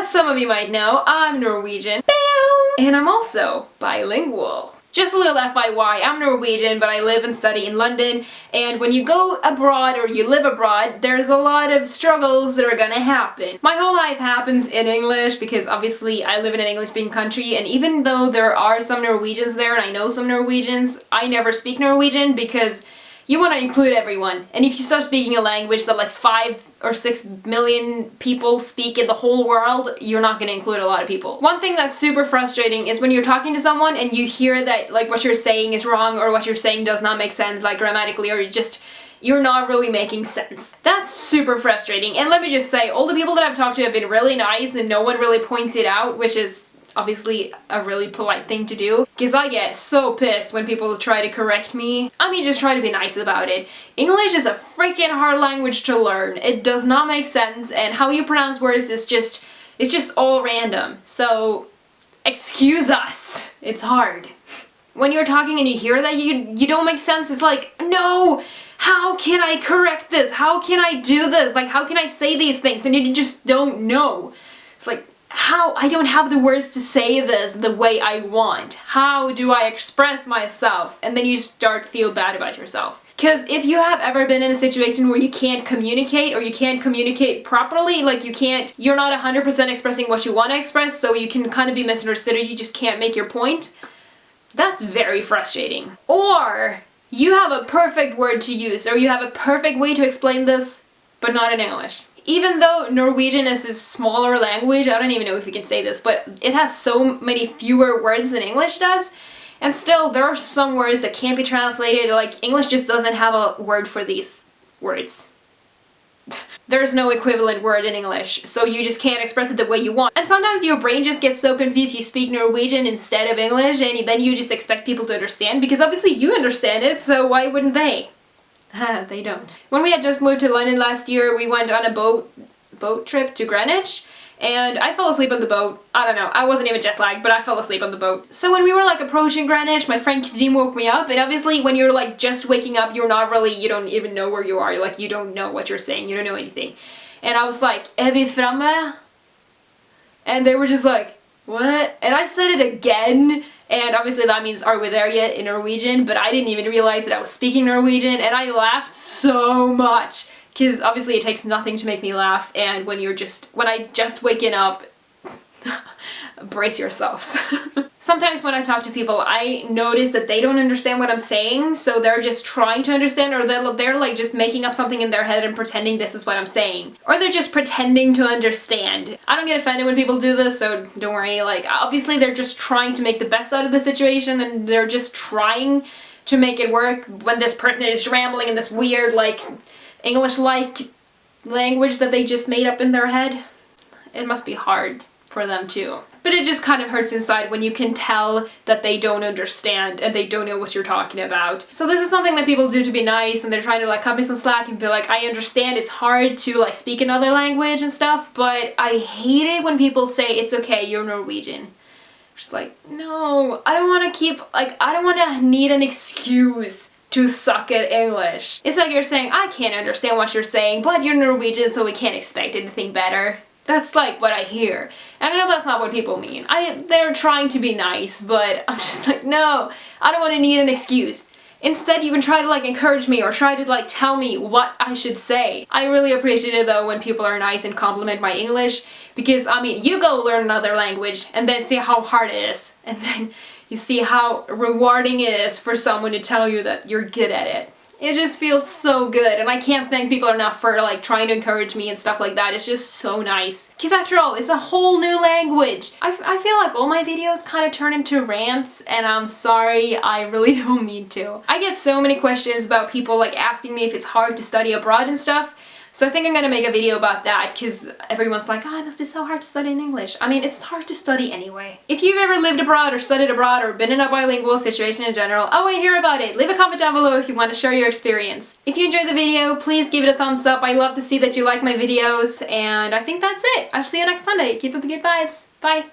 As some of you might know, I'm Norwegian, and I'm also bilingual. Just a little FYI, I'm Norwegian, but I live and study in London, and when you go abroad or you live abroad, there's a lot of struggles that are gonna happen. My whole life happens in English because obviously I live in an English-speaking country, and even though there are some Norwegians there and I know some Norwegians, I never speak Norwegian because you want to include everyone. And if you start speaking a language that like 5 or 6 million people speak in the whole world, you're not going to include a lot of people. One thing that's super frustrating is when you're talking to someone and you hear that like what you're saying is wrong or what you're saying does not make sense like grammatically, or you're not really making sense. That's super frustrating. And let me just say, all the people that I've talked to have been really nice and no one really points it out, which is obviously a really polite thing to do, because I get so pissed when people try to correct me. I mean, just try to be nice about it. English is a freaking hard language to learn. It does not make sense, and how you pronounce words is just, it's just all random. So, excuse us. It's hard. When you're talking and you hear that you don't make sense, it's like, no! How can I correct this? How can I do this? Like, how can I say these things? And you just don't know. It's like, how? I don't have the words to say this the way I want. How do I express myself? And then you start to feel bad about yourself. Because if you have ever been in a situation where you can't communicate or you can't communicate properly, like you're not 100% expressing what you want to express, so you can kind of be misunderstood or you just can't make your point, that's very frustrating. Or you have a perfect word to use or you have a perfect way to explain this, but not in English. Even though Norwegian is a smaller language, I don't even know if you can say this, but it has so many fewer words than English does, and still there are some words that can't be translated. Like, English just doesn't have a word for these words. There's no equivalent word in English, so you just can't express it the way you want. And sometimes your brain just gets so confused you speak Norwegian instead of English, and then you just expect people to understand, because obviously you understand it, so why wouldn't they? They don't. When we had just moved to London last year, we went on a boat trip to Greenwich, and I fell asleep on the boat. I don't know, I wasn't even jet lagged, but I fell asleep on the boat. So when we were like approaching Greenwich, my friend Kadim woke me up, and obviously when you're like just waking up, you don't even know where you are. You're like, you don't know what you're saying, you don't know anything. And I was like, "Er vi framme?" And they were just like, "What?" And I said it again. And obviously that means "are we there yet" in Norwegian, but I didn't even realize that I was speaking Norwegian, and I laughed so much. Because obviously it takes nothing to make me laugh, and when I just waken up, brace yourselves. Sometimes when I talk to people, I notice that they don't understand what I'm saying, so they're just trying to understand, or they're like just making up something in their head and pretending this is what I'm saying. Or they're just pretending to understand. I don't get offended when people do this, so don't worry. Like, obviously they're just trying to make the best out of the situation, and they're just trying to make it work when this person is rambling in this weird, like, English-like language that they just made up in their head. It must be hard for them too. But it just kind of hurts inside when you can tell that they don't understand and they don't know what you're talking about. So this is something that people do to be nice, and they're trying to like cut me some slack and be like, I understand it's hard to like speak another language and stuff, but I hate it when people say it's okay, you're Norwegian. Just like, no, I don't want to I don't want to need an excuse to suck at English. It's like you're saying, I can't understand what you're saying, but you're Norwegian, so we can't expect anything better. That's like what I hear. And I know that's not what people mean. They're trying to be nice, but I'm just like, no, I don't want to need an excuse. Instead, you can try to like encourage me or try to like tell me what I should say. I really appreciate it though when people are nice and compliment my English, because I mean, you go learn another language and then see how hard it is, and then you see how rewarding it is for someone to tell you that you're good at it. It just feels so good, and I can't thank people enough for like trying to encourage me and stuff like that. It's just so nice. Because after all, it's a whole new language. I feel like all my videos kind of turn into rants, and I'm sorry, I really don't mean to. I get so many questions about people like asking me if it's hard to study abroad and stuff. So I think I'm gonna make a video about that, because everyone's like, oh, it must be so hard to study in English. I mean, it's hard to study anyway. If you've ever lived abroad or studied abroad or been in a bilingual situation in general, I want to hear about it. Leave a comment down below if you want to share your experience. If you enjoyed the video, please give it a thumbs up. I love to see that you like my videos, and I think that's it. I'll see you next Sunday. Keep up the good vibes. Bye.